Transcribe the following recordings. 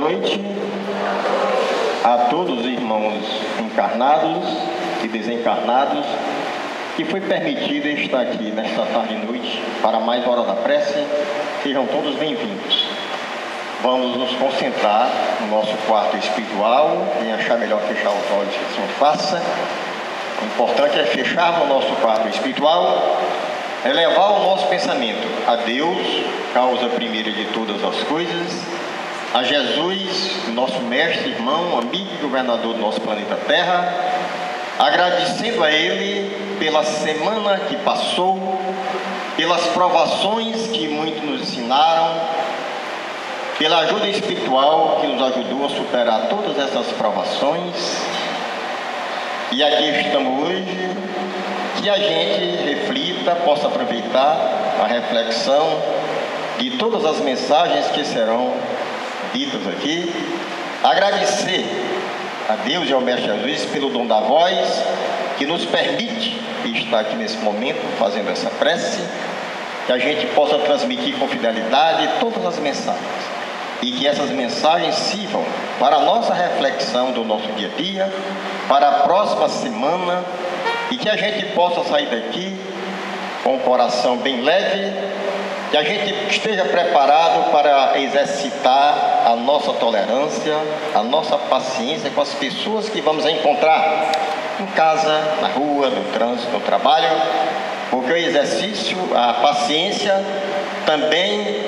noite a todos os irmãos encarnados e desencarnados que foi permitido estar aqui nesta tarde e noite para mais hora da prece. Sejam todos bem-vindos. Vamos nos concentrar no nosso quarto espiritual. Quem achar melhor fechar os olhos, que assim faça. O importante é fechar o nosso quarto espiritual, elevar o nosso pensamento a Deus, causa primeira de todas as coisas, a Jesus, nosso mestre, irmão, amigo e governador do nosso planeta Terra, agradecendo a Ele pela semana que passou, pelas provações que muito nos ensinaram, pela ajuda espiritual que nos ajudou a superar todas essas provações. E aqui estamos hoje, que a gente reflita, possa aproveitar a reflexão de todas as mensagens que serão ditas aqui, agradecer a Deus e ao Mestre Jesus pelo dom da voz, que nos permite estar aqui nesse momento fazendo essa prece, que a gente possa transmitir com fidelidade todas as mensagens, e que essas mensagens sirvam para a nossa reflexão do nosso dia a dia, para a próxima semana, e que a gente possa sair daqui com o coração bem leve, que a gente esteja preparado para exercitar a nossa tolerância, a nossa paciência com as pessoas que vamos encontrar em casa, na rua, no trânsito, no trabalho, porque o exercício, a paciência também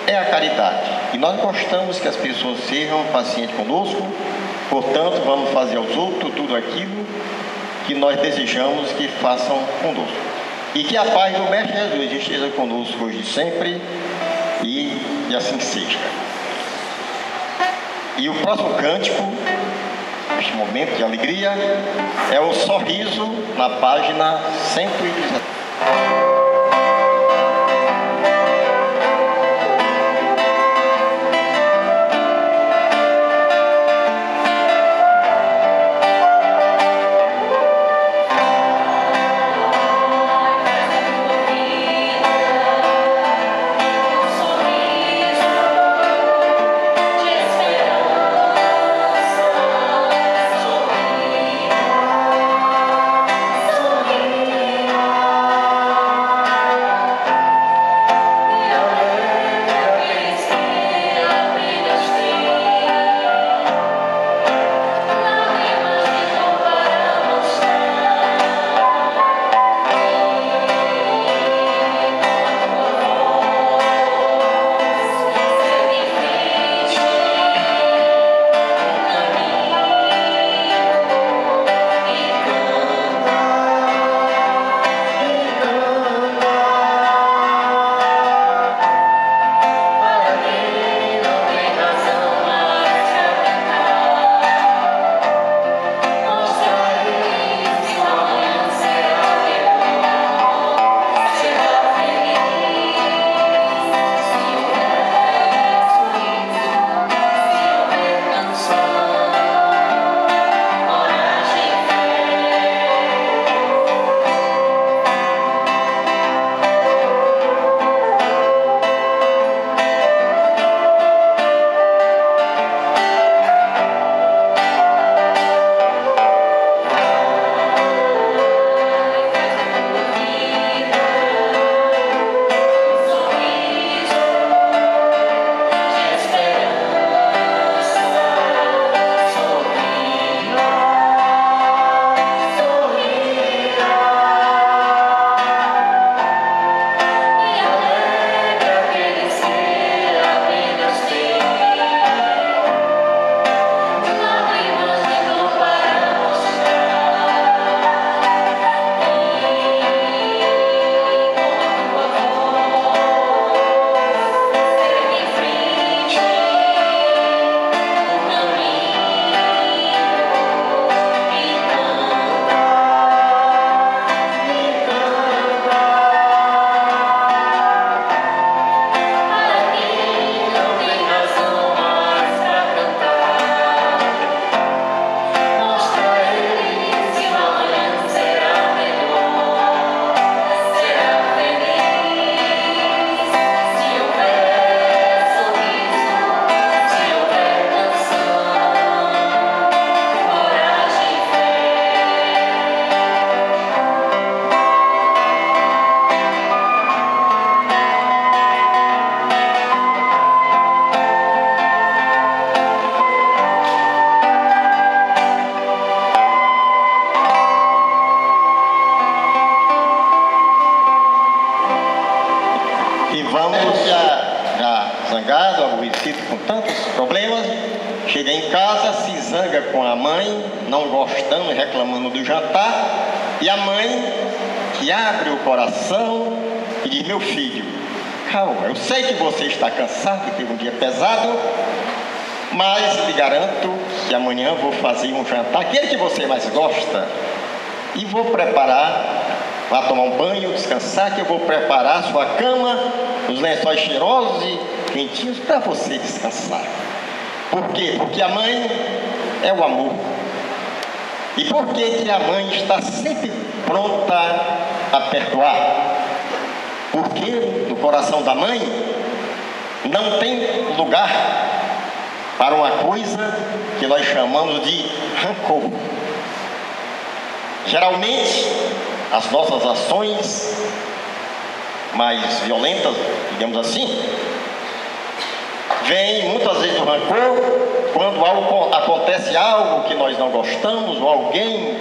é a caridade. E nós gostamos que as pessoas sejam pacientes conosco, portanto, vamos fazer aos outros tudo aquilo que nós desejamos que façam conosco. E que a paz do Mestre Jesus esteja conosco hoje e sempre, e assim que seja. E o próximo cântico, neste momento de alegria, é o sorriso na página 117. Sorriso E vamos já zangado, aborrecido com tantos problemas, chega em casa, se zanga com a mãe, não gostando, reclamando do jantar, e a mãe que abre o coração e diz: meu filho, calma, eu sei que você está cansado, que teve um dia pesado, mas lhe garanto que amanhã vou fazer um jantar, aquele que você mais gosta, e vou preparar. Vá tomar um banho, descansar, que eu vou preparar a sua cama, os lençóis cheirosos e quentinhos para você descansar. Por quê? Porque a mãe é o amor. E por que a mãe está sempre pronta a perdoar? Porque no coração da mãe não tem lugar para uma coisa que nós chamamos de rancor. Geralmente, as nossas ações mais violentas, digamos assim, vêm muitas vezes do rancor quando acontece algo que nós não gostamos, ou alguém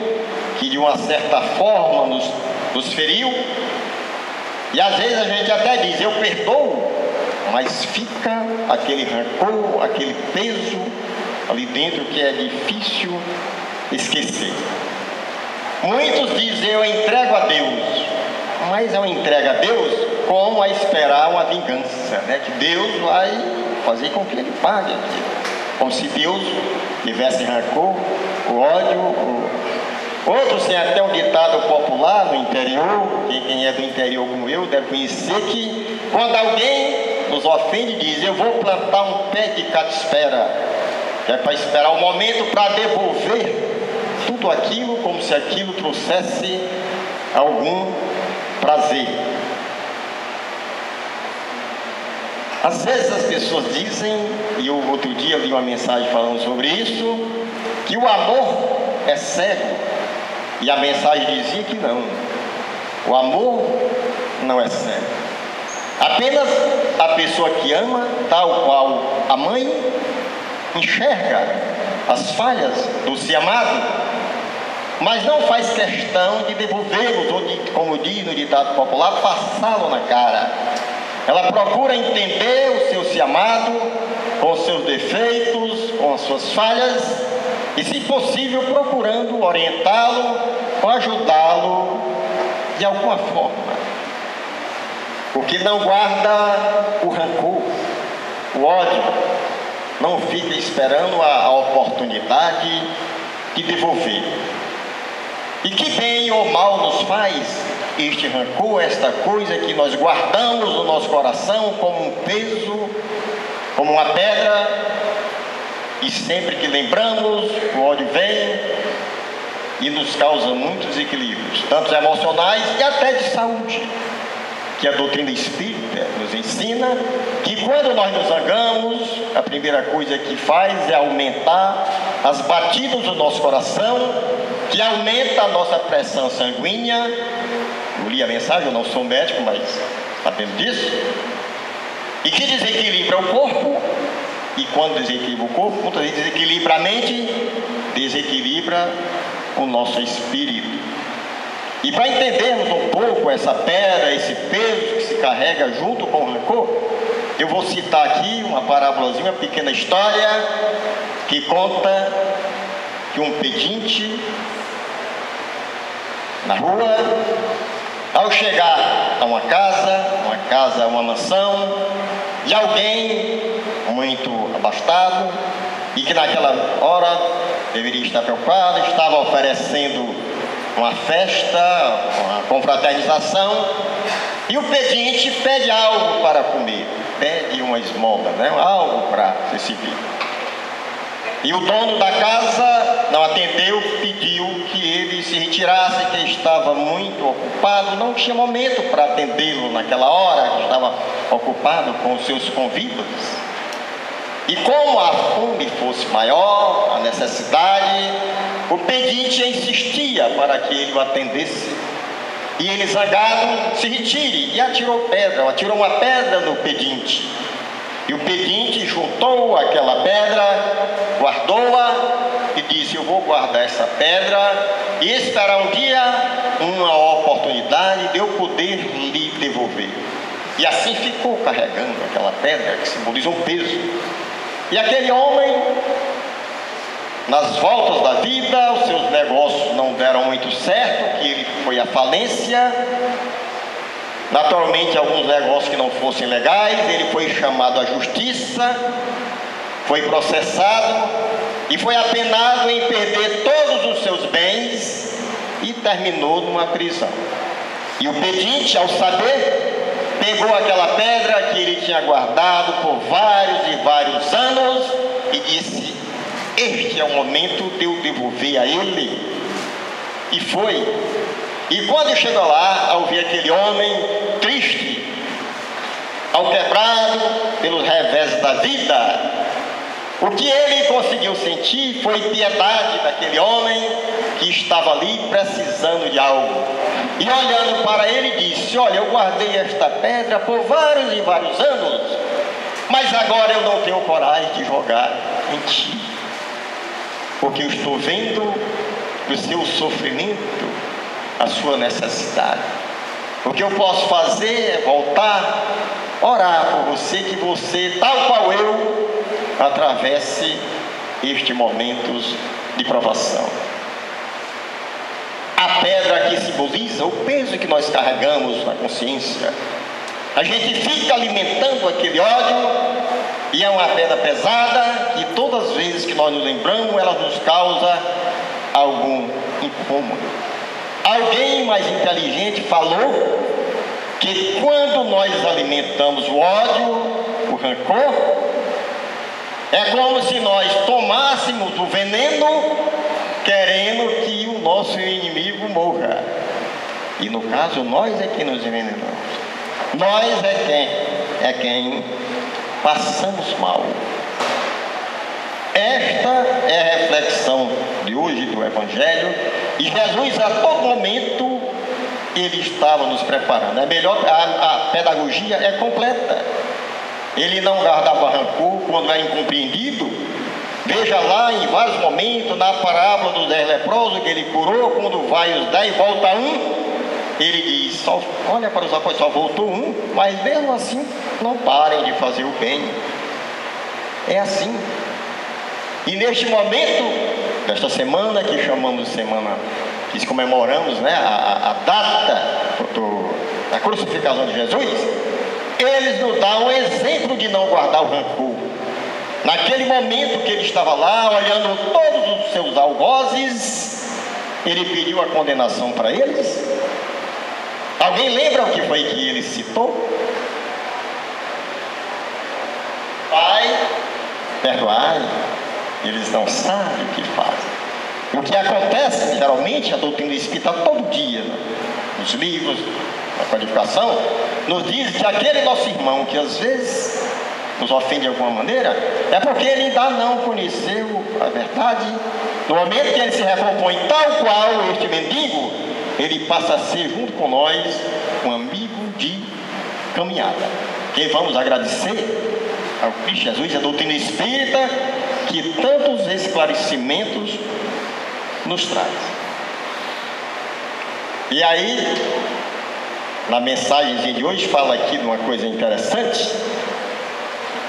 que de uma certa forma nos feriu, e às vezes a gente até diz: eu perdoo, mas fica aquele rancor, aquele peso ali dentro que é difícil esquecer. Muitos dizem: eu entrego a Deus, mas eu entrego a Deus como a esperar uma vingança, né? Que Deus vai fazer com que ele pague aquilo, como se Deus tivesse rancor, o ódio. Outros têm até um ditado popular no interior, quem é do interior como eu deve conhecer, que quando alguém nos ofende, diz: eu vou plantar um pé de catispera, que é para esperar o momento para devolver tudo aquilo, como se aquilo trouxesse algum prazer. Às vezes as pessoas dizem, e eu outro dia li uma mensagem falando sobre isso, que o amor é cego, e a mensagem dizia que não, o amor não é cego. Apenas a pessoa que ama, tal qual a mãe, enxerga as falhas do ser amado, mas não faz questão de devolvê-los, ou de, como diz no ditado popular, passá-lo na cara. Ela procura entender o seu ser amado, com os seus defeitos, com as suas falhas, e, se possível, procurando orientá-lo ou ajudá-lo de alguma forma. Porque não guarda o rancor, o ódio, não fica esperando a oportunidade de devolver. E que bem ou mal nos faz este rancor, esta coisa que nós guardamos no nosso coração como um peso, como uma pedra, e sempre que lembramos, o ódio vem e nos causa muitos desequilíbrios, tanto emocionais e até de saúde, que a doutrina espírita nos ensina que quando nós nos zangamos, a primeira coisa que faz é aumentar as batidas do nosso coração, que aumenta a nossa pressão sanguínea. Eu li a mensagem, eu não sou médico, mas sabendo disso, e que desequilibra o corpo, e quando desequilibra o corpo, muitas vezes desequilibra a mente, desequilibra o nosso espírito. E para entendermos um pouco essa pedra, esse peso que se carrega junto com o rancor, eu vou citar aqui uma parábolazinha, uma pequena história que conta que um pedinte na rua, ao chegar a uma casa, uma mansão, de alguém muito abastado e que naquela hora deveria estar preocupado, estava oferecendo uma festa, uma confraternização, e o pedinte pede algo para comer, pede uma esmola, né? Algo para se servir. E o dono da casa não atendeu, pediu que ele se retirasse, que estava muito ocupado, não tinha momento para atendê-lo naquela hora, que estava ocupado com os seus convívios. E como a fome fosse maior, a necessidade, o pedinte insistia para que ele o atendesse. E ele, zangado, se retire, e atirou uma pedra no pedinte. E o pedinte juntou aquela pedra, guardou-a e disse: eu vou guardar essa pedra e esperar um dia uma oportunidade de eu poder lhe devolver. E assim ficou carregando aquela pedra que simboliza um peso. E aquele homem, nas voltas da vida, os seus negócios não deram muito certo, que ele foi à falência. Naturalmente, alguns negócios que não fossem legais, ele foi chamado à justiça, foi processado e foi apenado em perder todos os seus bens e terminou numa prisão. E o pedinte, ao saber, pegou aquela pedra que ele tinha guardado por vários e vários anos e disse: este é o momento de eu devolver a ele. E foi. E quando chegou lá, ao ver aquele homem triste, alquebrado pelos reveses da vida, o que ele conseguiu sentir foi piedade daquele homem que estava ali precisando de algo. E olhando para ele, disse: olha, eu guardei esta pedra por vários e vários anos, mas agora eu não tenho coragem de jogar em ti, porque eu estou vendo o seu sofrimento, a sua necessidade. O que eu posso fazer é voltar, orar por você, que você, tal qual eu, atravesse este momento de provação. A pedra que simboliza o peso que nós carregamos na consciência. A gente fica alimentando aquele ódio, e é uma pedra pesada, e todas as vezes que nós nos lembramos, ela nos causa algum incômodo. Alguém mais inteligente falou que quando nós alimentamos o ódio, o rancor, é como se nós tomássemos o veneno querendo que o nosso inimigo morra. E no caso, nós é quem nos envenenamos. Nós é quem passamos mal. Esta é a reflexão de hoje do Evangelho. E Jesus, a todo momento, ele estava nos preparando. É melhor, a pedagogia é completa. Ele não guardava rancor quando era incompreendido. Veja lá em vários momentos, na parábola dos 10 leprosos que ele curou, quando vai os 10 e volta um, ele diz: só, olha para os apóstolos, só voltou um, mas mesmo assim não parem de fazer o bem. É assim. E neste momento desta semana, que chamamos de semana, que comemoramos, né, a data da crucificação de Jesus, eles nos dão um exemplo de não guardar o rancor. Naquele momento que ele estava lá, olhando todos os seus algozes, ele pediu a condenação para eles. Alguém lembra o que foi que ele citou? Pai, perdoai, eles não sabem o que fazem. O que acontece, geralmente, a doutrina espírita todo dia, né, nos livros, na codificação, nos diz que aquele nosso irmão que às vezes nos ofende de alguma maneira, é porque ele ainda não conheceu a verdade. No momento que ele se recompõe tal qual este mendigo, ele passa a ser, junto com nós, um amigo de caminhada. Que vamos agradecer ao Cristo Jesus e à doutrina espírita, que tantos esclarecimentos nos traz. E aí, na mensagem de hoje, fala aqui de uma coisa interessante,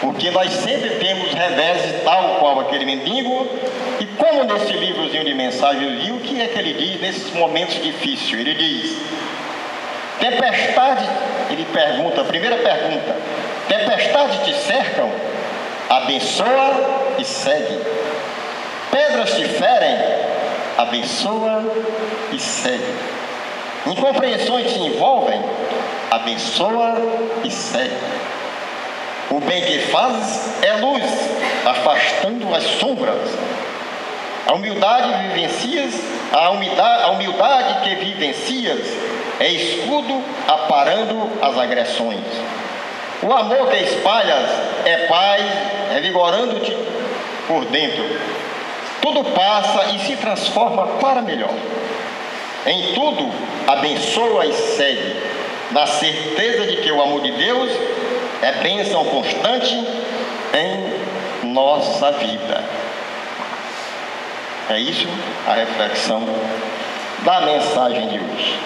porque nós sempre temos reveses tal qual aquele mendigo, e como nesse livrozinho de mensagens, o que é que ele diz nesses momentos difíceis? Ele diz: tempestade, ele pergunta, a primeira pergunta, tempestade te cercam, abençoa e segue. Pedras te ferem, abençoa e segue. Incompreensões te envolvem, abençoa e segue. O bem que fazes é luz, afastando as sombras. A humildade que vivencias é escudo aparando as agressões. O amor que espalhas é paz, revigorando-te por dentro. Tudo passa e se transforma para melhor. Em tudo, abençoa e segue, na certeza de que o amor de Deus é bênção constante em nossa vida. É isso a reflexão da mensagem de hoje.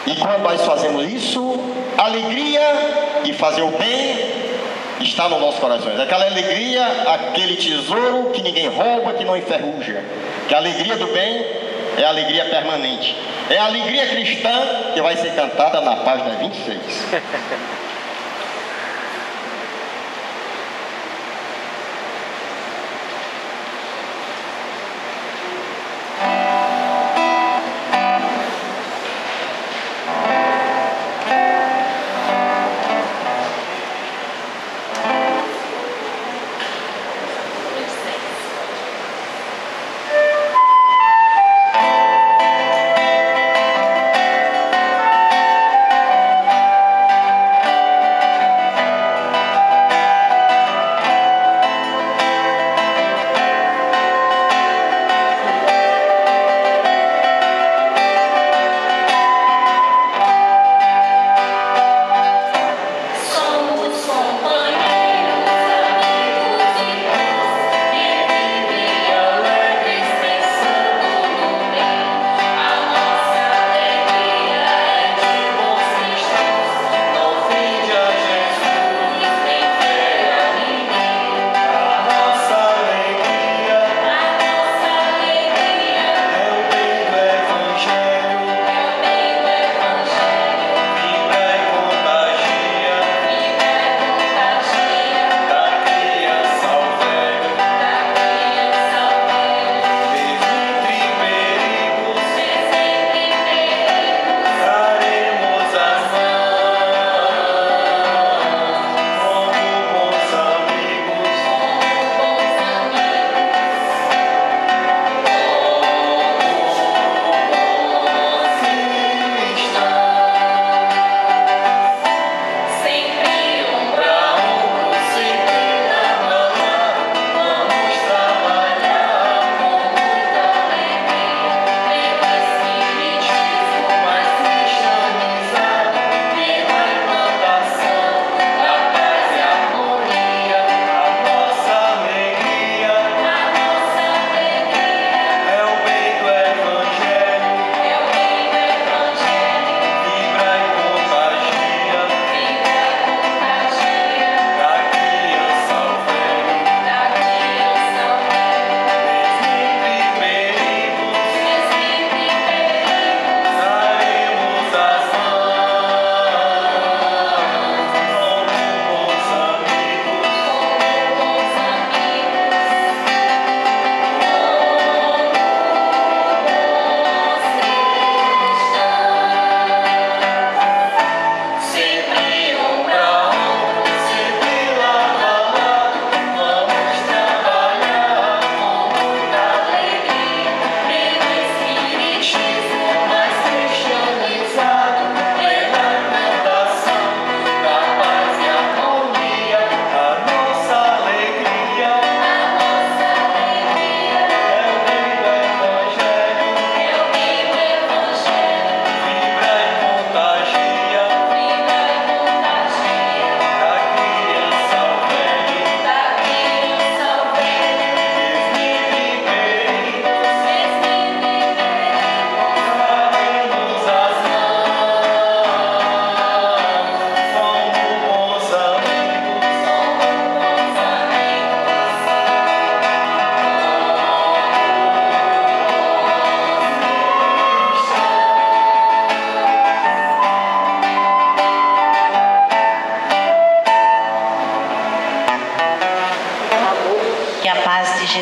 E quando nós fazemos isso, a alegria de fazer o bem está nos nossos corações. Aquela alegria, aquele tesouro que ninguém rouba, que não enferruja. Que a alegria do bem é a alegria permanente. É a alegria cristã que vai ser cantada na página 26.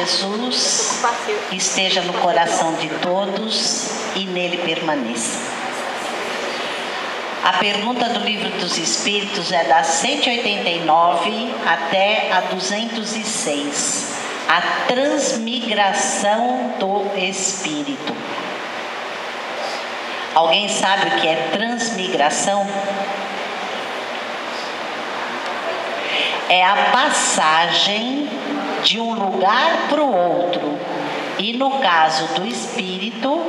Jesus esteja no coração de todos e nele permaneça. A pergunta do Livro dos Espíritos é da 189 até a 206. A transmigração do Espírito. Alguém sabe o que é transmigração? É a passagem de um lugar para o outro. E no caso do espírito,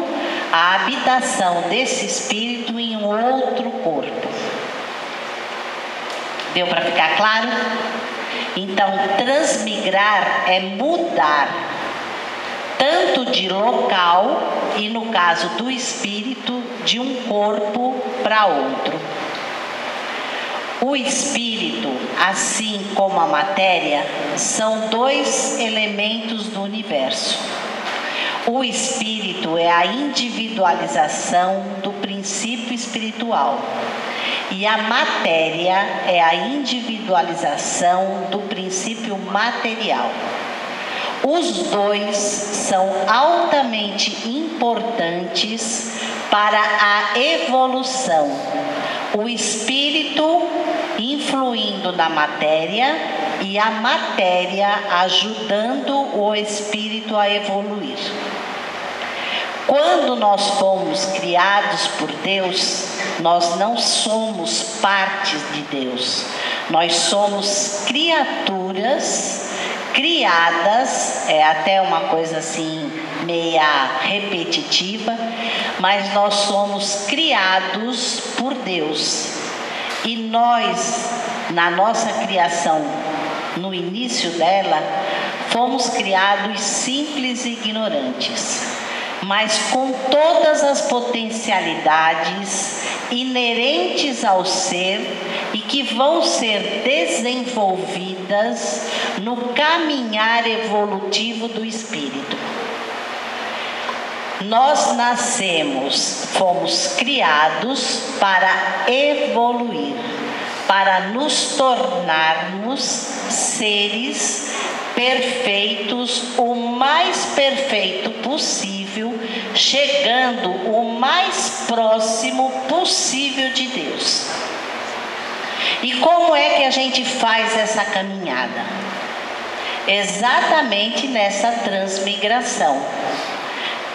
a habitação desse espírito em um outro corpo. Deu para ficar claro? Então, transmigrar é mudar, tanto de local, e no caso do espírito, de um corpo para outro. O espírito, assim como a matéria, são dois elementos do universo. O espírito é a individualização do princípio espiritual e a matéria é a individualização do princípio material. Os dois são altamente importantes para a evolução. O espírito influindo na matéria e a matéria ajudando o espírito a evoluir. Quando nós fomos criados por Deus, nós não somos partes de Deus. Nós somos criaturas criadas, é até uma coisa assim meia repetitiva, mas nós somos criados por Deus. E nós, na nossa criação, no início dela, fomos criados simples e ignorantes, mas com todas as potencialidades inerentes ao ser e que vão ser desenvolvidas no caminhar evolutivo do espírito. Nós nascemos, fomos criados para evoluir, para nos tornarmos seres perfeitos, o mais perfeito possível, chegando o mais próximo possível de Deus. E como é que a gente faz essa caminhada? Exatamente nessa transmigração.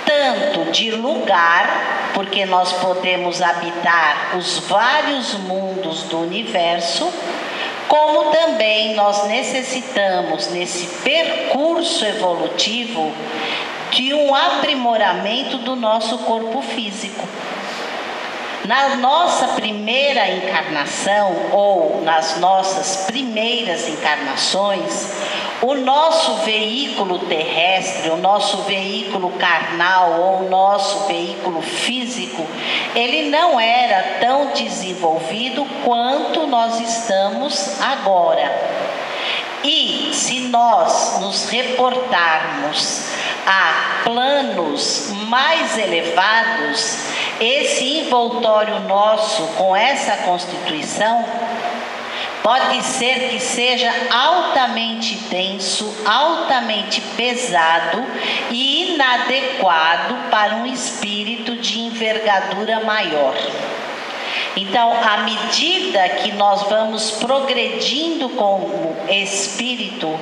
Tanto de lugar, porque nós podemos habitar os vários mundos do universo, como também nós necessitamos, nesse percurso evolutivo, de um aprimoramento do nosso corpo físico. Na nossa primeira encarnação, ou nas nossas primeiras encarnações, o nosso veículo terrestre, o nosso veículo carnal ou o nosso veículo físico, ele não era tão desenvolvido quanto nós estamos agora. E se nós nos reportarmos a planos mais elevados, esse envoltório nosso com essa constituição pode ser que seja altamente denso, altamente pesado e inadequado para um espírito de envergadura maior. Então, à medida que nós vamos progredindo com o espírito,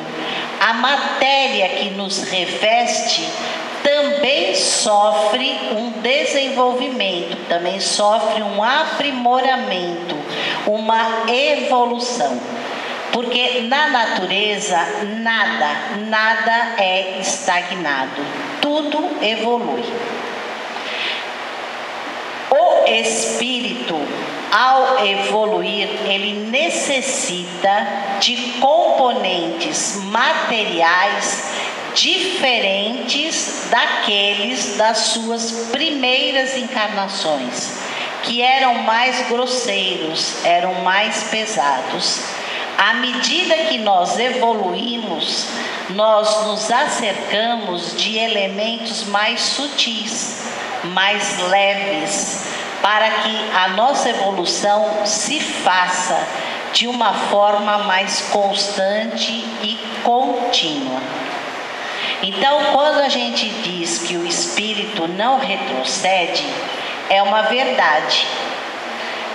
a matéria que nos reveste também sofre um desenvolvimento, também sofre um aprimoramento, uma evolução. Porque na natureza nada é estagnado, tudo evolui. O espírito, ao evoluir, ele necessita de componentes materiais diferentes daqueles das suas primeiras encarnações, que eram mais grosseiros, eram mais pesados. À medida que nós evoluímos, nós nos acercamos de elementos mais sutis, mais leves, para que a nossa evolução se faça de uma forma mais constante e contínua. Então, quando a gente diz que o espírito não retrocede, é uma verdade.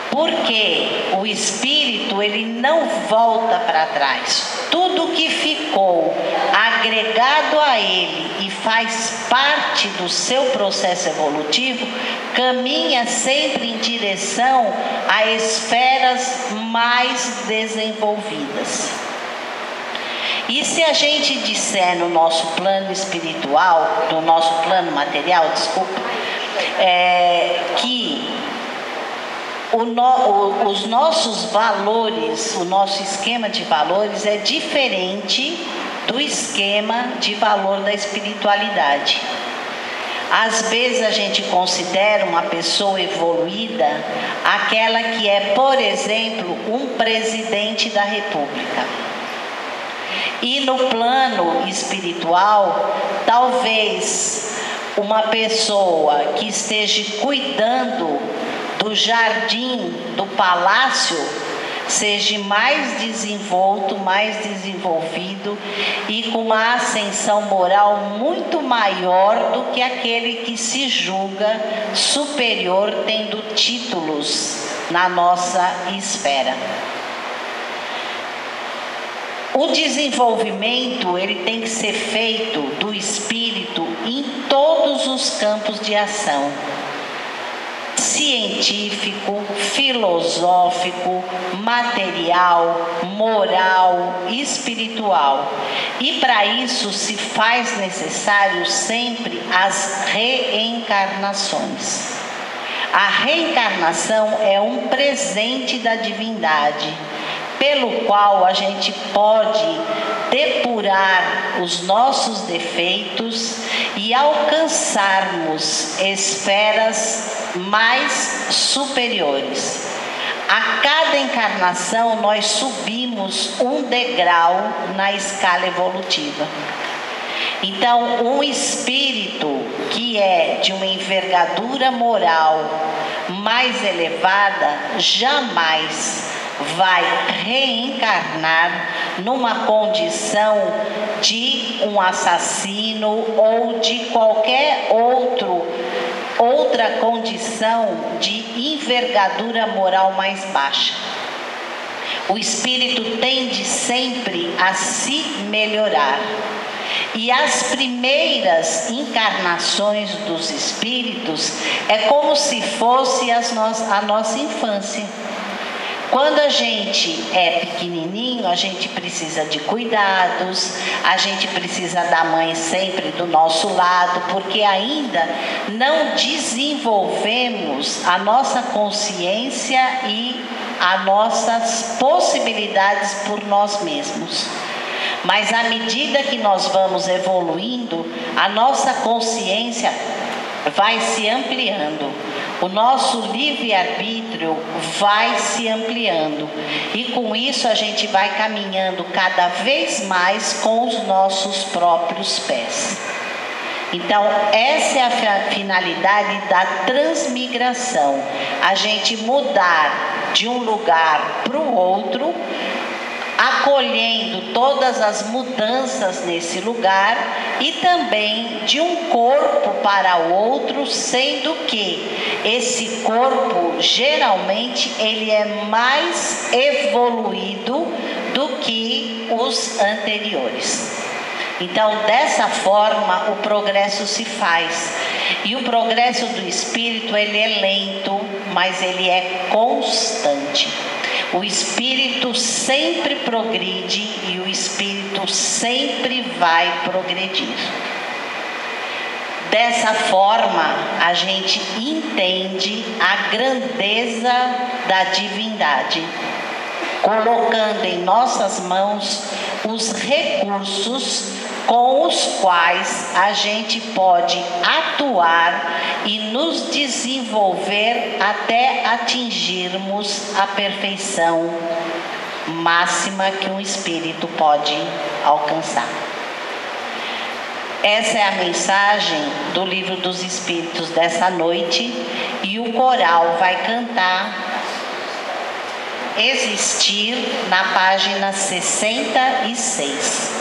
Porque o espírito, ele não volta para trás. Tudo que ficou agregado a ele e faz parte do seu processo evolutivo, caminha sempre em direção a esferas mais desenvolvidas. E se a gente disser no nosso plano espiritual, no nosso plano material, que os nossos valores, o nosso esquema de valores é diferente do esquema de valor da espiritualidade. Às vezes a gente considera uma pessoa evoluída aquela que é, por exemplo, um presidente da República. E no plano espiritual, talvez uma pessoa que esteja cuidando do jardim, do palácio, seja mais desenvolto, mais desenvolvido e com uma ascensão moral muito maior do que aquele que se julga superior, tendo títulos na nossa esfera. O desenvolvimento, ele tem que ser feito do espírito em todos os campos de ação. Científico, filosófico, material, moral, espiritual. E para isso se faz necessário sempre as reencarnações. A reencarnação é um presente da divindade, pelo qual a gente pode depurar os nossos defeitos e alcançarmos esferas mais superiores. A cada encarnação nós subimos um degrau na escala evolutiva. Então, um espírito que é de uma envergadura moral mais elevada jamais vai reencarnar numa condição de um assassino ou de qualquer outra condição de envergadura moral mais baixa. O espírito tende sempre a se melhorar. E as primeiras encarnações dos espíritos é como se fosse a nossa infância. Quando a gente é pequenininho, a gente precisa de cuidados, a gente precisa da mãe sempre do nosso lado, porque ainda não desenvolvemos a nossa consciência e as nossas possibilidades por nós mesmos. Mas à medida que nós vamos evoluindo, a nossa consciência vai se ampliando. O nosso livre-arbítrio vai se ampliando e com isso a gente vai caminhando cada vez mais com os nossos próprios pés. Então, essa é a finalidade da transmigração, a gente mudar de um lugar para o outro, acolhendo todas as mudanças nesse lugar e também de um corpo para o outro, sendo que esse corpo geralmente ele é mais evoluído do que os anteriores. Então, dessa forma, o progresso se faz. E o progresso do espírito, ele é lento, mas ele é constante. O espírito sempre progride e o espírito sempre vai progredir. Dessa forma, a gente entende a grandeza da divindade, colocando em nossas mãos os recursos com os quais a gente pode atuar e nos desenvolver até atingirmos a perfeição máxima que um espírito pode alcançar. Essa é a mensagem do Livro dos Espíritos dessa noite e o coral vai cantar Existir na página 66.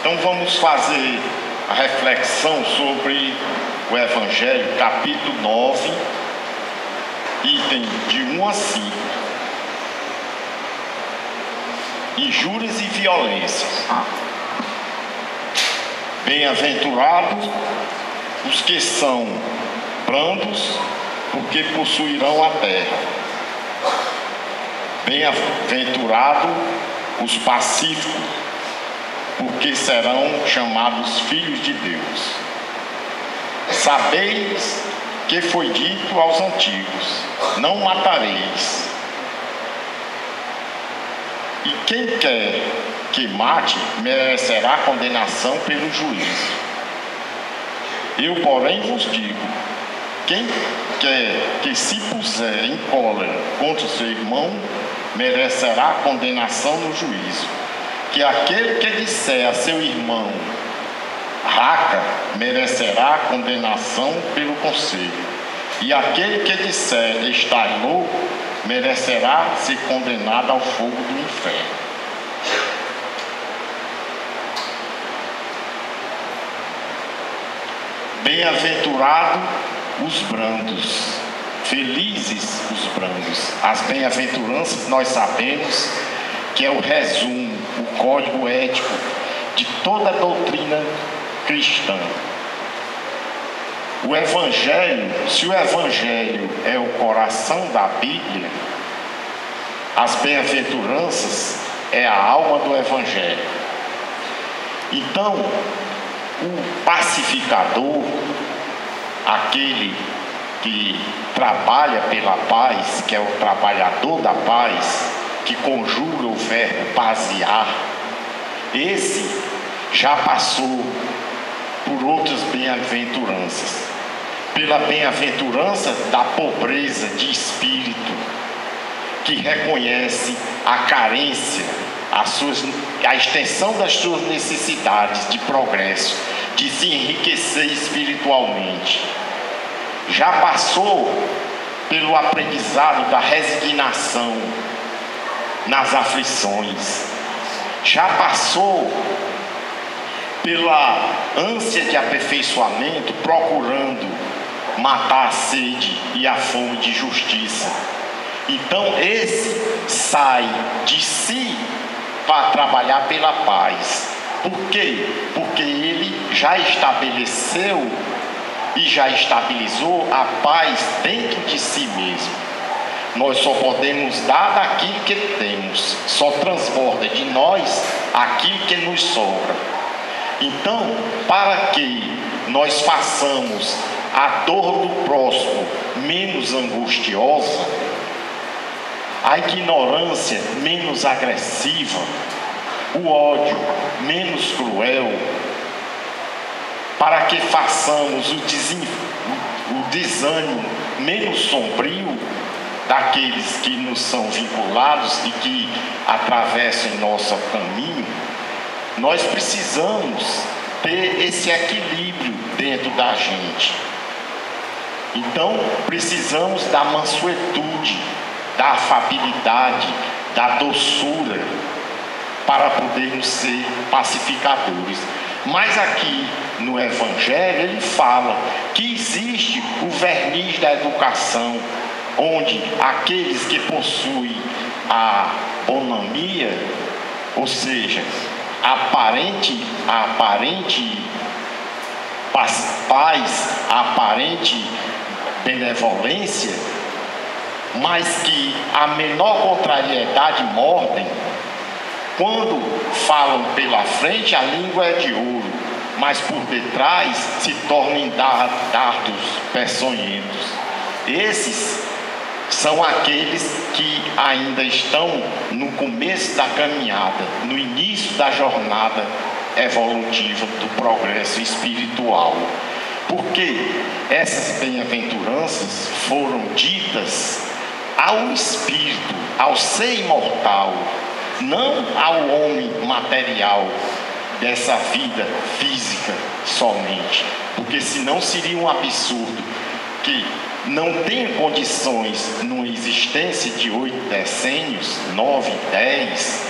Então vamos fazer a reflexão sobre o Evangelho, capítulo 9, item de 1 a 5. Injúrias e violências. Bem-aventurados os que são brandos, porque possuirão a terra. Bem-aventurados os pacíficos, porque serão chamados filhos de Deus. Sabeis que foi dito aos antigos: não matareis. E quem quer que mate merecerá condenação pelo juízo. Eu, porém, vos digo: quem quer que se puser em cólera contra o seu irmão merecerá condenação no juízo. Que aquele que disser a seu irmão raca merecerá condenação pelo conselho, e aquele que disser está louco merecerá ser condenado ao fogo do inferno. Bem-aventurados os brandos, felizes os brandos. As bem-aventuranças nós sabemos que é o resumo, o código ético de toda a doutrina cristã. O Evangelho, se o Evangelho é o coração da Bíblia, as bem-aventuranças é a alma do Evangelho. Então, o pacificador, aquele que trabalha pela paz, que é o trabalhador da paz, que conjura o verbo paziar, esse já passou por outras bem-aventuranças. Pela bem-aventurança da pobreza de espírito, que reconhece a carência, a extensão das suas necessidades de progresso, de se enriquecer espiritualmente. Já passou pelo aprendizado da resignação nas aflições. Já passou pela ânsia de aperfeiçoamento, procurando matar a sede e a fome de justiça. Então esse sai de si para trabalhar pela paz. Por quê? Porque ele já estabeleceu e já estabilizou a paz dentro de si mesmo. Nós só podemos dar daquilo que temos, só transborda de nós aquilo que nos sobra. Então, para que nós façamos a dor do próximo menos angustiosa, a ignorância menos agressiva, o ódio menos cruel, para que façamos o desânimo menos sombrio daqueles que nos são vinculados e que atravessam nosso caminho, nós precisamos ter esse equilíbrio dentro da gente. Então, precisamos da mansuetude, da afabilidade, da doçura, para podermos ser pacificadores. Mas aqui no Evangelho ele fala que existe o verniz da educação, onde aqueles que possuem a bonamia, ou seja, a aparente paz, a aparente benevolência, mas que a menor contrariedade mordem, quando falam pela frente a língua é de ouro, mas por detrás se tornam dardos peçonhentos. Esses são aqueles que ainda estão no começo da caminhada, no início da jornada evolutiva do progresso espiritual. Porque essas bem-aventuranças foram ditas ao espírito, ao ser imortal, não ao homem material dessa vida física somente, porque senão seria um absurdo que não tem condições numa existência de 8 decênios, 9, 10,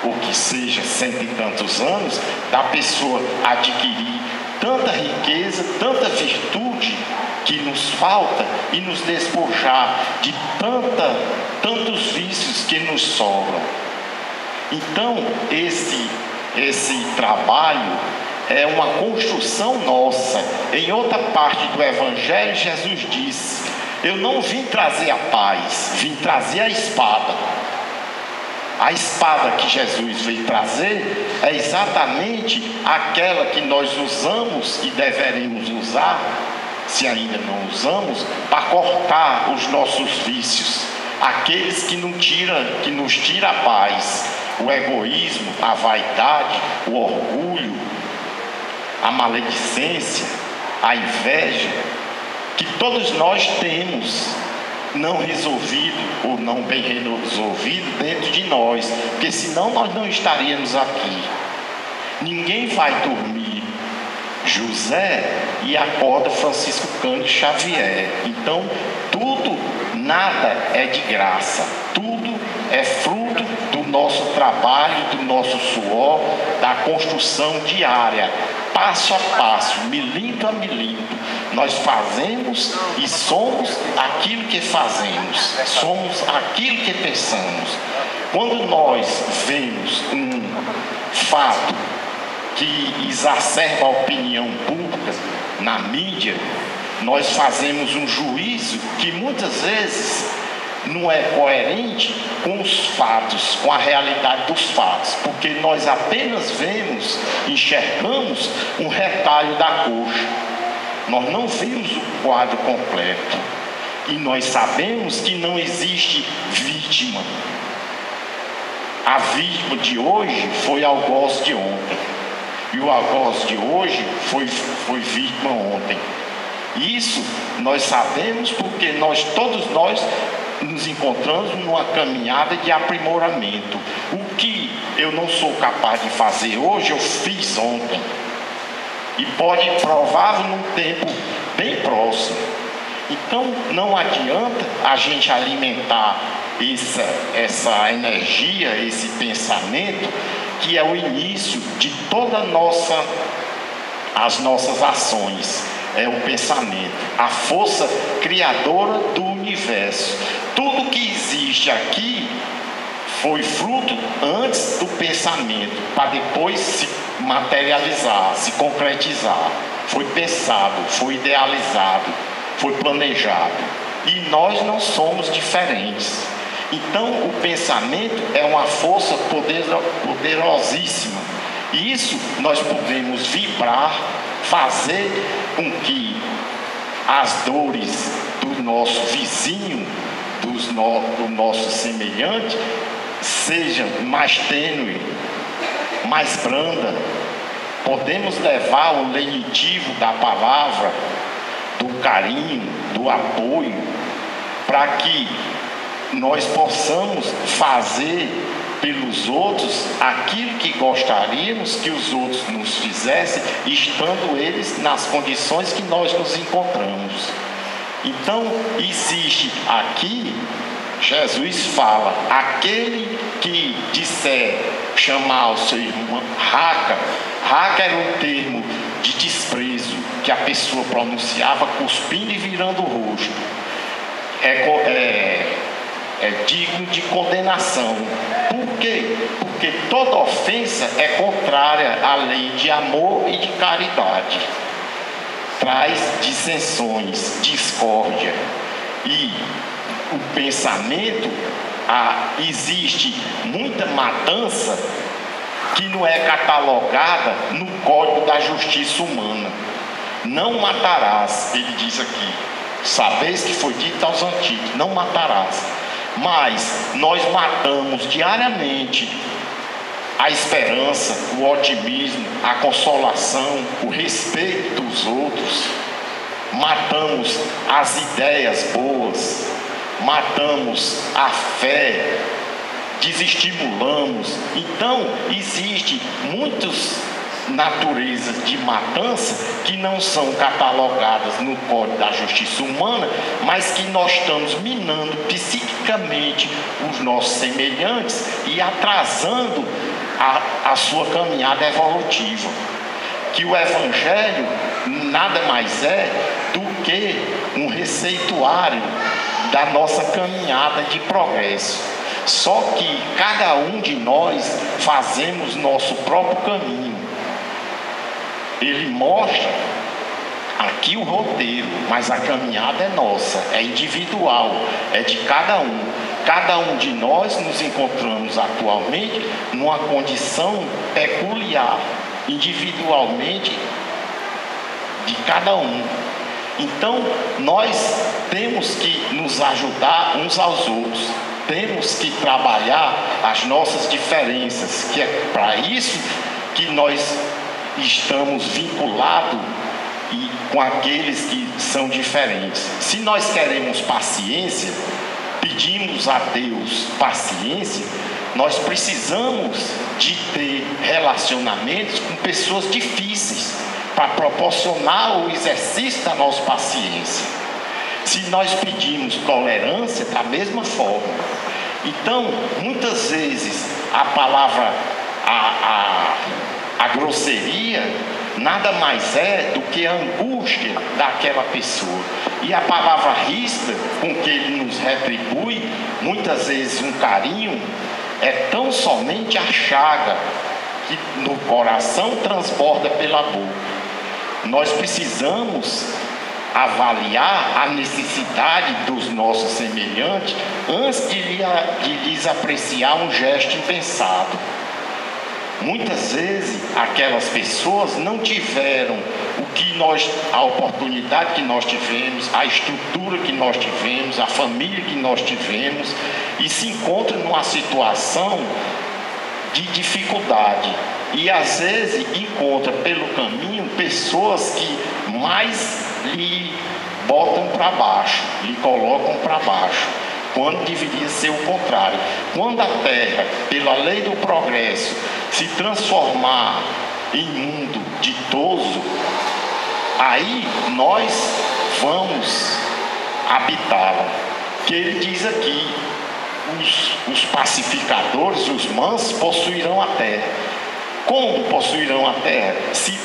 ou que seja, 100 e tantos anos, da pessoa adquirir tanta riqueza, tanta virtude que nos falta e nos despojar de tantos vícios que nos sobram. Então, esse trabalho é uma construção nossa. Em outra parte do Evangelho, Jesus disse: eu não vim trazer a paz, vim trazer a espada. A espada que Jesus veio trazer é exatamente aquela que nós usamos e deveríamos usar, se ainda não usamos, para cortar os nossos vícios, aqueles que nos tiram a paz, o egoísmo, a vaidade, o orgulho, a maledicência, a inveja, que todos nós temos não resolvido ou não bem resolvido dentro de nós, porque senão nós não estaríamos aqui. Ninguém vai dormir José e acorda Francisco Cândido Xavier. Então nada é de graça, tudo é fruto do nosso trabalho, do nosso suor, da construção diária, passo a passo, milímetro a milímetro. Nós fazemos e somos aquilo que fazemos, somos aquilo que pensamos. Quando nós vemos um fato que exacerba a opinião pública na mídia, nós fazemos um juízo que muitas vezes não é coerente com os fatos, com a realidade dos fatos, porque nós apenas enxergamos um retalho da coxa, nós não vemos o quadro completo, e nós sabemos que não existe vítima. A vítima de hoje foi algoz de ontem, e o algoz de hoje foi vítima ontem. Isso nós sabemos porque todos nós nos encontramos numa caminhada de aprimoramento. O que eu não sou capaz de fazer hoje, eu fiz ontem. E pode provar num tempo bem próximo. Então não adianta a gente alimentar essa energia, esse pensamento, que é o início de todas as nossas ações. É o pensamento, a força criadora do universo. Tudo que existe aqui foi fruto antes do pensamento, para depois se materializar, se concretizar. Foi pensado, foi idealizado, foi planejado. E nós não somos diferentes. Então o pensamento é uma força poderosíssima. E isso nós podemos vibrar, fazer com que as dores do nosso vizinho, do nosso semelhante, sejam mais tênue, mais branda. Podemos levar o lenitivo da palavra, do carinho, do apoio, para que nós possamos fazer pelos outros aquilo que gostaríamos que os outros nos fizessem, estando eles nas condições que nós nos encontramos. Então, existe aqui, Jesus fala, aquele que disser, chamar o seu irmão raca era um termo de desprezo que a pessoa pronunciava cuspindo e virando o rosto. É digno de condenação. Por quê? Porque toda ofensa é contrária à lei de amor e de caridade. Traz dissensões, discórdia. E o pensamento, existe muita matança que não é catalogada no Código da Justiça Humana. Não matarás, ele diz aqui. Sabeis que foi dito aos antigos, não matarás. Mas nós matamos diariamente a esperança, o otimismo, a consolação, o respeito dos outros. Matamos as ideias boas, matamos a fé, desestimulamos. Então, existe muitas naturezas de matança que não são catalogadas no Código da Justiça Humana, mas que nós estamos minando psiquicamente os nossos semelhantes e atrasando a sua caminhada evolutiva. Que o Evangelho nada mais é do que um receituário da nossa caminhada de progresso. Só que cada um de nós fazemos nosso próprio caminho. Ele mostra aqui o roteiro, mas a caminhada é nossa, é individual, é de cada um. Cada um de nós nos encontramos atualmente numa condição peculiar, individualmente, de cada um. Então, nós temos que nos ajudar uns aos outros, temos que trabalhar as nossas diferenças, que é para isso que nós estamos vinculados com aqueles que são diferentes. Se nós queremos paciência, pedimos a Deus paciência, nós precisamos de ter relacionamentos com pessoas difíceis para proporcionar o exercício da nossa paciência. Se nós pedimos tolerância, da mesma forma. Então, muitas vezes a palavra, a grosseria nada mais é do que a angústia daquela pessoa. E a palavra ríspida com que ele nos retribui, muitas vezes um carinho, é tão somente a chaga que no coração transborda pela boca. Nós precisamos avaliar a necessidade dos nossos semelhantes antes de lhes apreciar um gesto impensado. Muitas vezes aquelas pessoas não tiveram a oportunidade que nós tivemos, a estrutura que nós tivemos, a família que nós tivemos, e se encontram numa situação de dificuldade. E às vezes encontra pelo caminho pessoas que mais lhe botam para baixo, lhe colocam para baixo, quando deveria ser o contrário. Quando a terra, pela lei do progresso, se transformar em mundo ditoso, aí nós vamos habitá-la. Que ele diz aqui, os pacificadores, os mansos, possuirão a terra. Como possuirão a terra? Se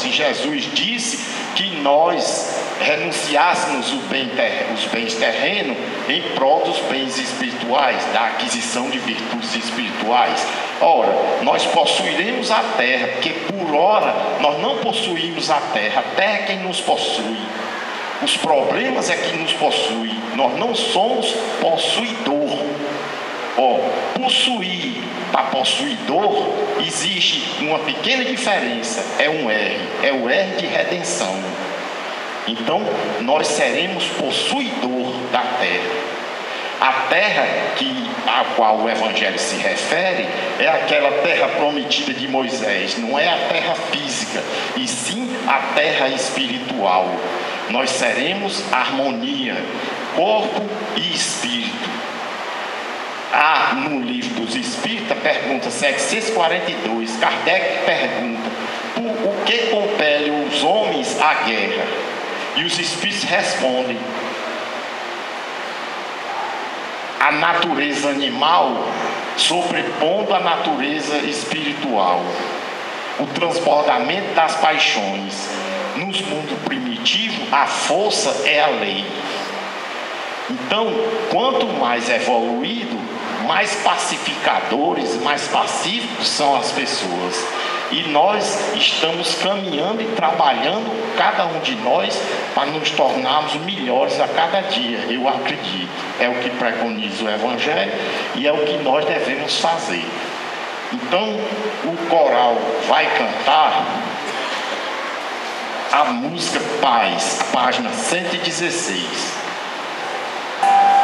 Jesus disse que nós renunciássemos os bens terrenos em prol dos bens espirituais, da aquisição de virtudes espirituais. Ora, nós possuiremos a terra, porque por ora nós não possuímos a terra é quem nos possui. Os problemas é que nos possui, nós não somos possuidor. Possuir para possuidor existe uma pequena diferença, é um R, é o R de redenção. Então nós seremos possuidor da terra. A terra a qual o Evangelho se refere é aquela terra prometida de Moisés, não é a terra física, e sim a terra espiritual. Nós seremos harmonia, corpo e espírito. No livro dos Espíritos, pergunta 742, Kardec pergunta: o que compele os homens à guerra? E os Espíritos respondem: a natureza animal sobrepondo a natureza espiritual, o transbordamento das paixões. Nos mundos primitivos, a força é a lei. Então, quanto mais evoluído, mais pacificadores, mais pacíficos são as pessoas. E nós estamos caminhando e trabalhando, cada um de nós, para nos tornarmos melhores a cada dia, eu acredito. É o que preconiza o Evangelho e é o que nós devemos fazer. Então, o coral vai cantar a música Paz, página 116. Oh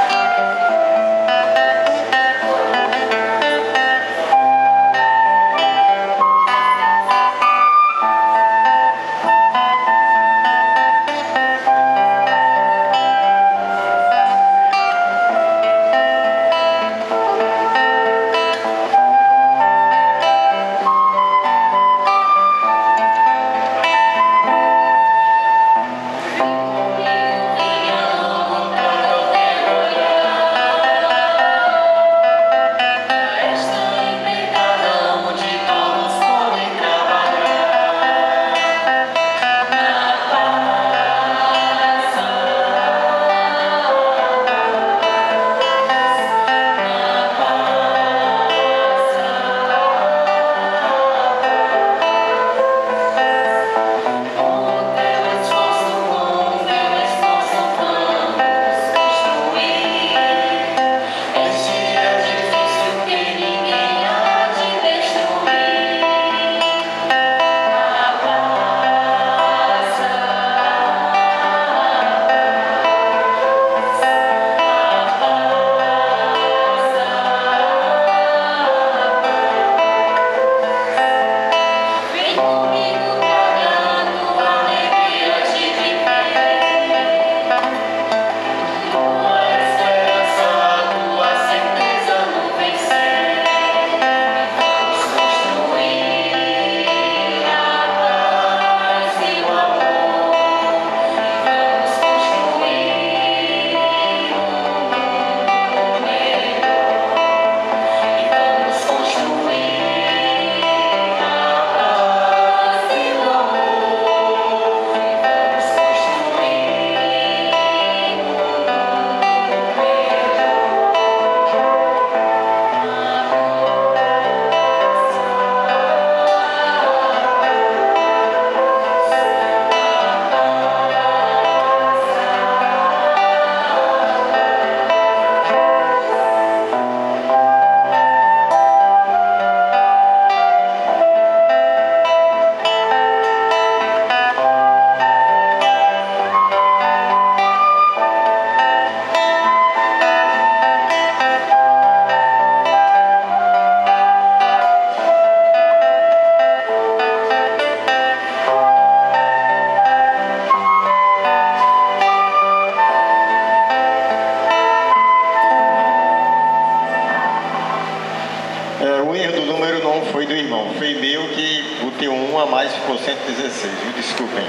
irmão, foi meu que o teu 1 a mais ficou 116, viu? Desculpem.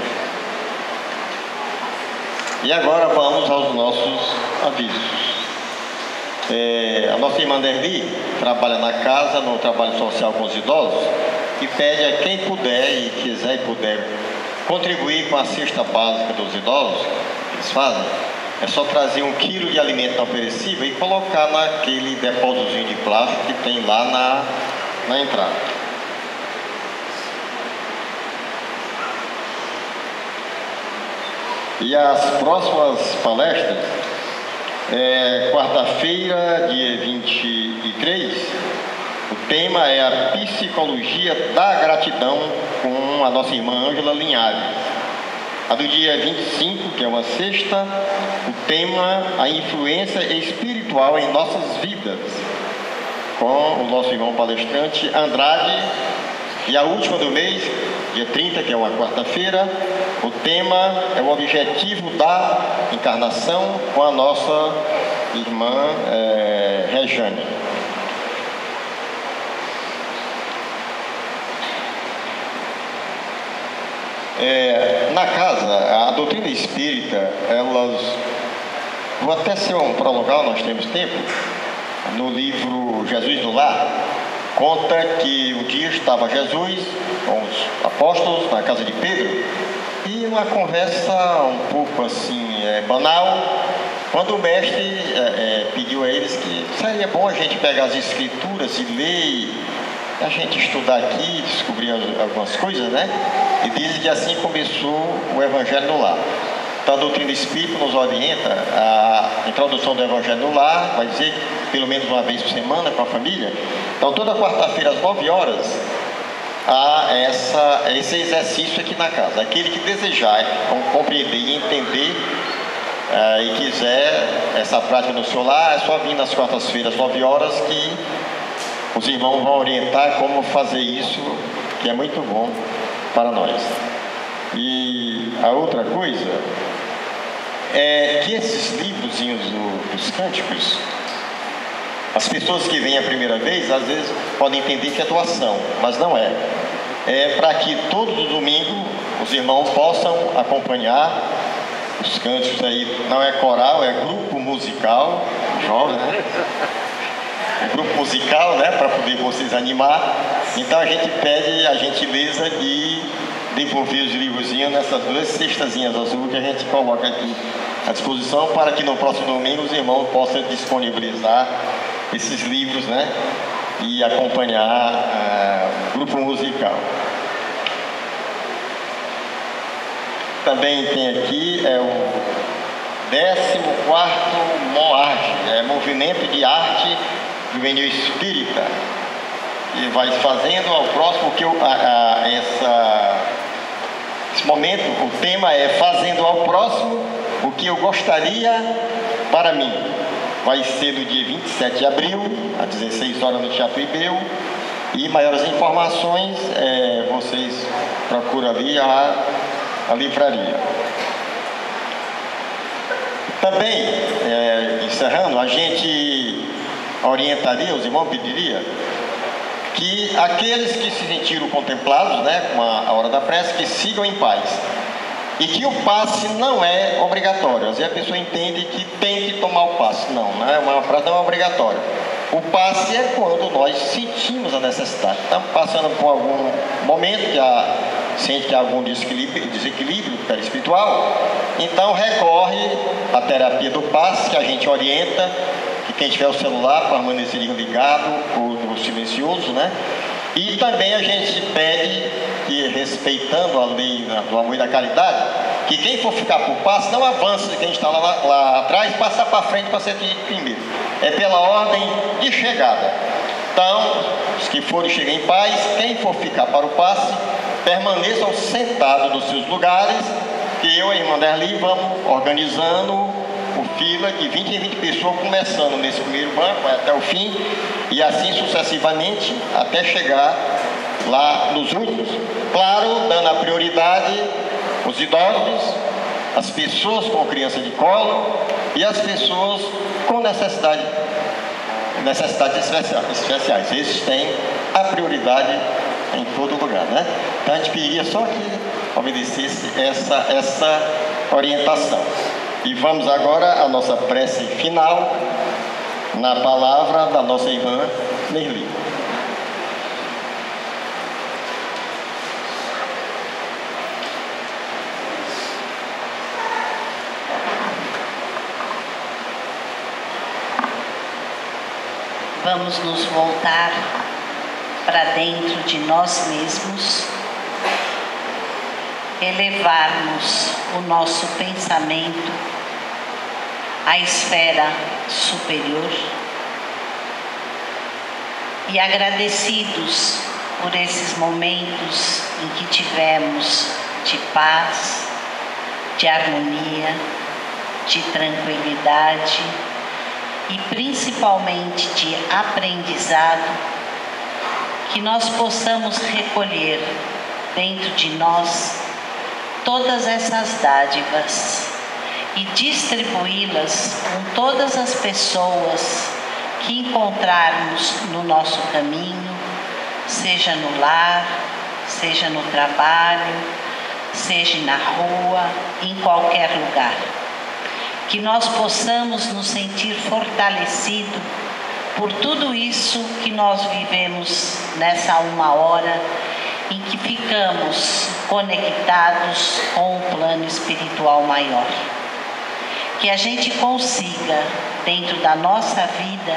E agora vamos aos nossos avisos. A nossa irmã Derli trabalha na casa, no trabalho social com os idosos, e pede a quem puder e quiser e puder contribuir com a cesta básica dos idosos, que eles fazem, é só trazer 1 quilo de alimento não perecível e colocar naquele depósitozinho de plástico que tem lá na entrada. E as próximas palestras, quarta-feira, dia 23, o tema é a psicologia da gratidão com a nossa irmã Ângela Linhares. A do dia 25, que é uma sexta, o tema a influência espiritual em nossas vidas, com o nosso irmão palestrante Andrade. E a última do mês, dia 30, que é uma quarta-feira, o tema é o objetivo da encarnação, com a nossa irmã Rejane. Na casa, a doutrina espírita, vou até ser prolongar, nós temos tempo, no livro Jesus no Lar, conta que um dia estava Jesus com os apóstolos na casa de Pedro, e uma conversa um pouco assim, banal, quando o mestre pediu a eles que seria bom a gente pegar as escrituras e ler, a gente estudar aqui, descobrir algumas coisas, né? E dizem que assim começou o Evangelho no Lar. Então a doutrina espírita nos orienta, a introdução do Evangelho no Lar, vai dizer pelo menos uma vez por semana com a família. Então toda quarta-feira às 9 horas, há esse exercício aqui na casa. Aquele que desejar compreender e entender e quiser essa prática no seu lar, é só vir nas quartas-feiras às 9 horas que os irmãos vão orientar como fazer isso, que é muito bom para nós. E a outra coisa é que esses livrozinhos dos cânticos, as pessoas que vêm a primeira vez, às vezes podem entender que é doação, mas não é. É para que todos os domingos os irmãos possam acompanhar os cânticos aí. Não é coral, é grupo musical, jovem, né? Grupo musical, né, para poder vocês animar. Então a gente pede a gentileza de devolver os livrozinhos nessas 2 cestazinhas azul que a gente coloca aqui à disposição, para que no próximo domingo os irmãos possam disponibilizar esses livros, né, e acompanhar o grupo musical. Também tem aqui o 14º MOARTE, Movimento de Arte Juvenil Espírita, e vai fazendo ao próximo, que esse momento, o tema é fazendo ao próximo o que eu gostaria para mim. Vai ser no dia 27 de abril, às 16 horas no Teatro Ibeu, e maiores informações vocês procuram ali a livraria. Também, encerrando, a gente orientaria, os irmãos pediria que aqueles que se sentiram contemplados, né, com a hora da prece, que sigam em paz. E que o passe não é obrigatório. Às vezes a pessoa entende que tem que tomar o passe. Não, uma prece não é obrigatória. O passe é quando nós sentimos a necessidade. Estamos passando por algum momento que sente que há algum desequilíbrio perispiritual, então recorre à terapia do passe, que a gente orienta, que quem tiver o celular permanecer ligado ou no silencioso, né? E também a gente pede que, respeitando a lei do amor e da caridade, que quem for ficar por passe não avance, quem está lá atrás, passar para frente para ser atendido primeiro. É pela ordem de chegada. Então, os que forem chegar em paz, quem for ficar para o passe, permaneçam sentados nos seus lugares, que eu e a irmã Derli vamos organizando por fila de 20 em 20 pessoas, começando nesse primeiro banco até o fim, e assim sucessivamente até chegar lá nos últimos. Claro, dando a prioridade aos idosos, as pessoas com criança de colo e as pessoas com necessidades especiais. Esses têm a prioridade em todo lugar, né? Então a gente pediria só que obedecesse essa orientação. E vamos agora à nossa prece final, na palavra da nossa irmã Nerli. Vamos nos voltar para dentro de nós mesmos, elevarmos o nosso pensamento à esfera superior e agradecidos por esses momentos em que tivemos de paz, de harmonia, de tranquilidade e principalmente de aprendizado, que nós possamos recolher dentro de nós todas essas dádivas e distribuí-las com todas as pessoas que encontrarmos no nosso caminho, seja no lar, seja no trabalho, seja na rua, em qualquer lugar. Que nós possamos nos sentir fortalecidos por tudo isso que nós vivemos nessa 1 hora em que ficamos conectados com o plano espiritual maior. Que a gente consiga, dentro da nossa vida,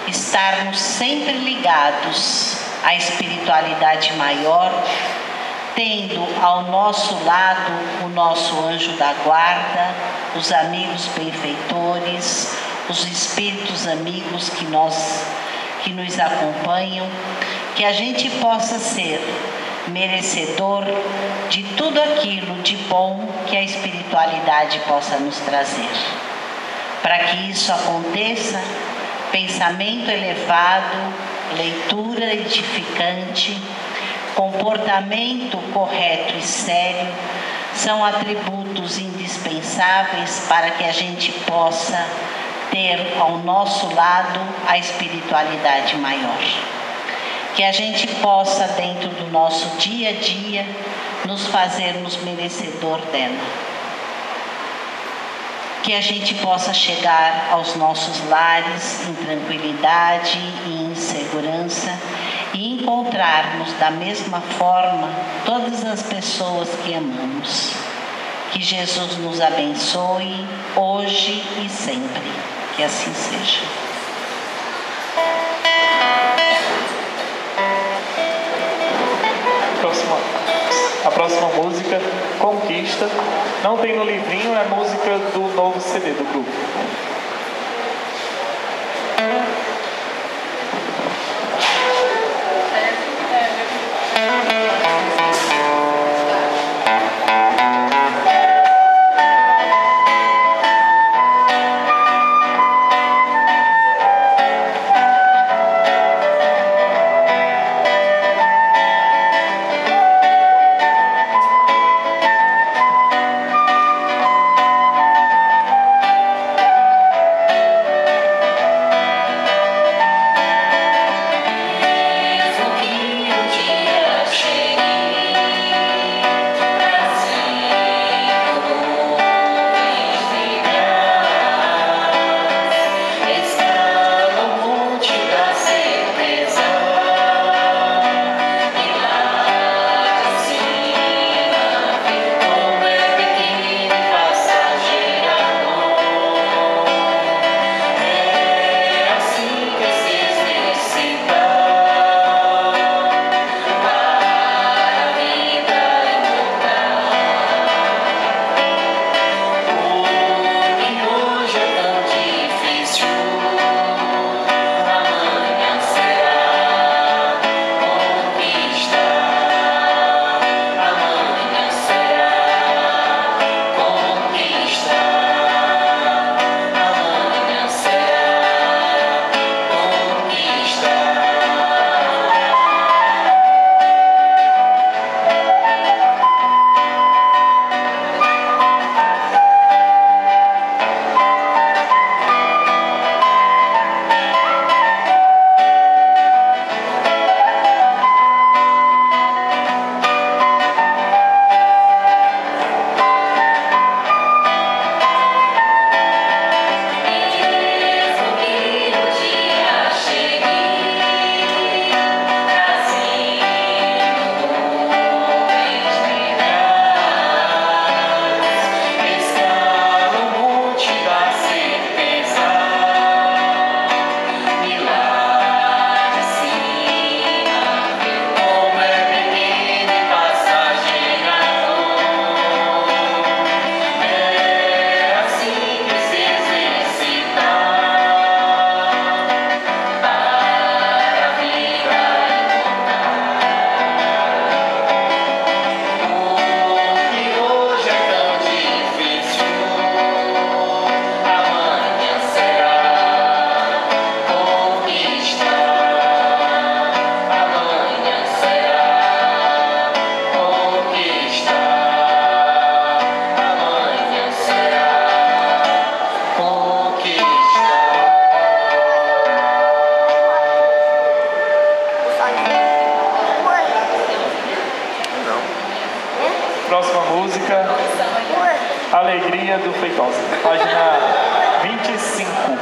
estarmos sempre ligados à espiritualidade maior, tendo ao nosso lado o nosso anjo da guarda, os amigos benfeitores, os espíritos amigos que nos acompanham, que a gente possa ser merecedor de tudo aquilo de bom que a espiritualidade possa nos trazer. Para que isso aconteça, pensamento elevado, leitura edificante, comportamento correto e sério são atributos indispensáveis para que a gente possa ter ao nosso lado a espiritualidade maior. Que a gente possa, dentro do nosso dia a dia, nos fazermos merecedor dela. Que a gente possa chegar aos nossos lares em tranquilidade e em segurança e encontrarmos da mesma forma todas as pessoas que amamos. Que Jesus nos abençoe hoje e sempre. Que assim seja. A próxima música, Conquista, não tem no livrinho, é a música do novo CD do grupo. Mesmo que o dia chegue Próxima música, Alegria do Feitosa, página 25.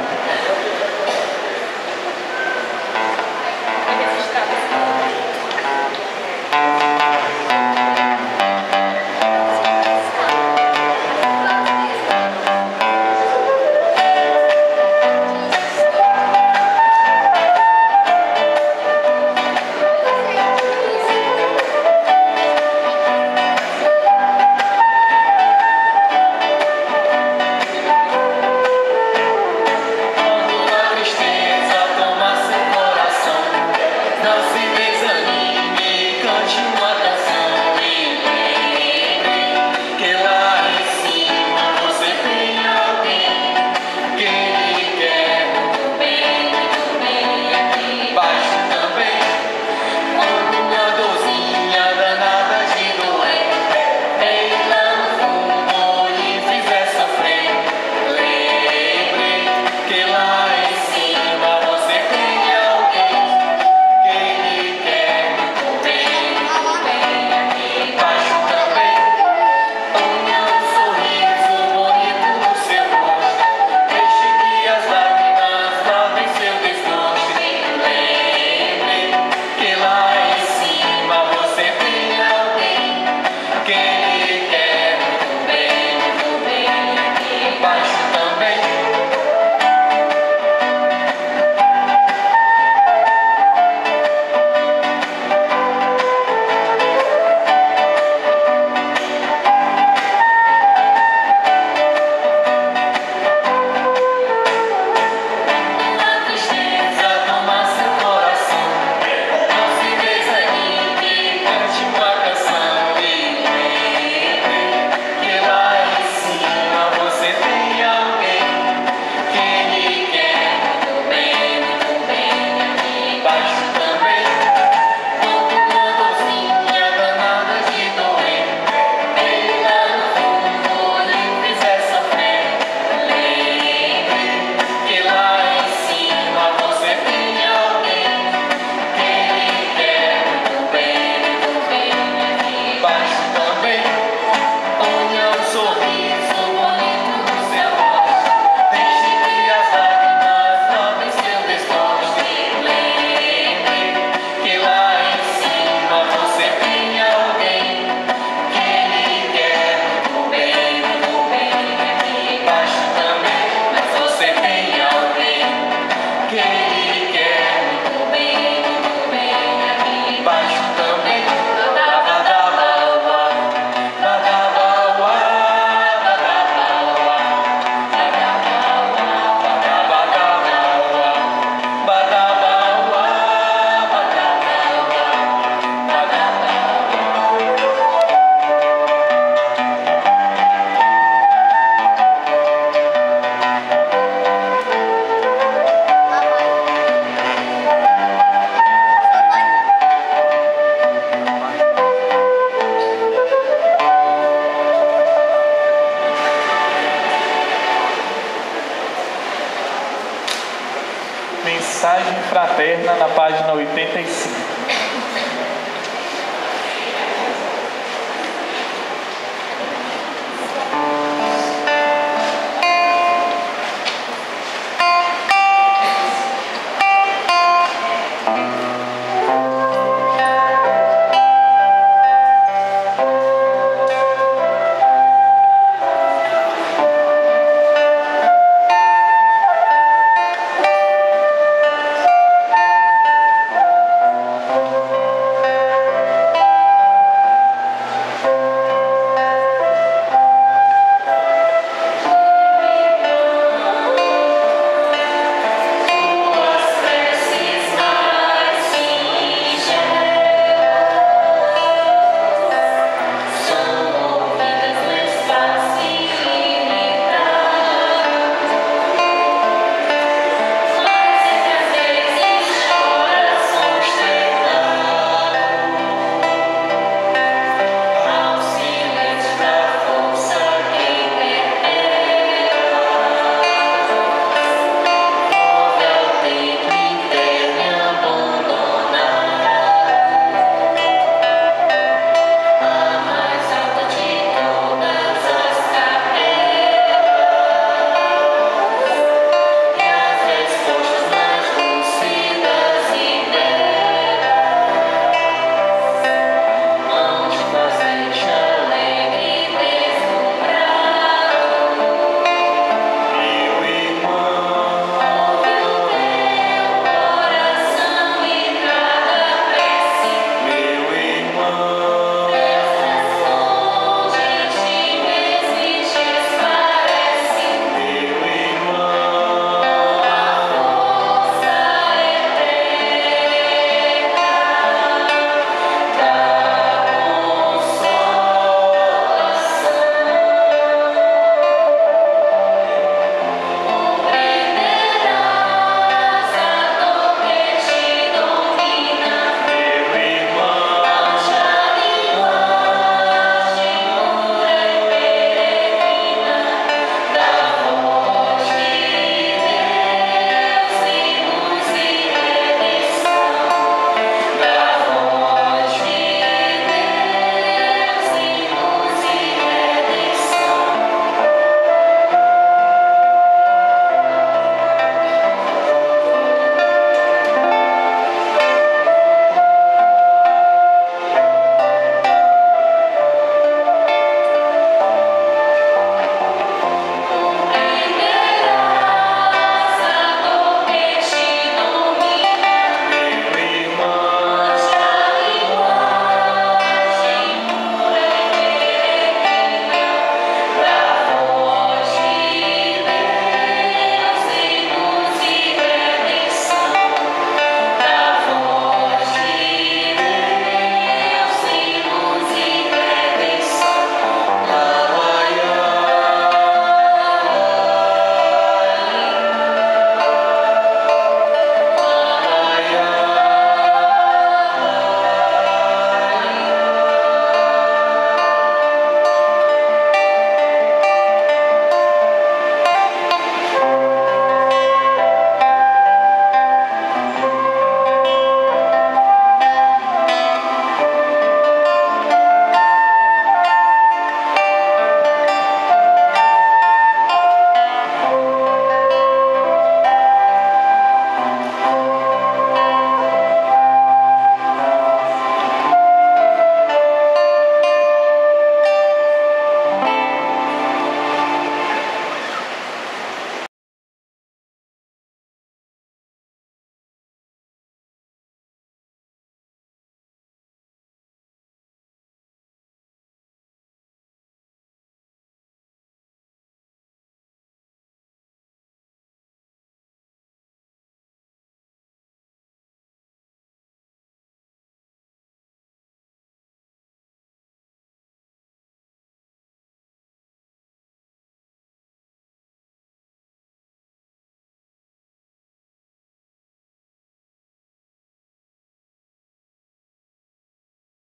Mensagem fraterna na página 85.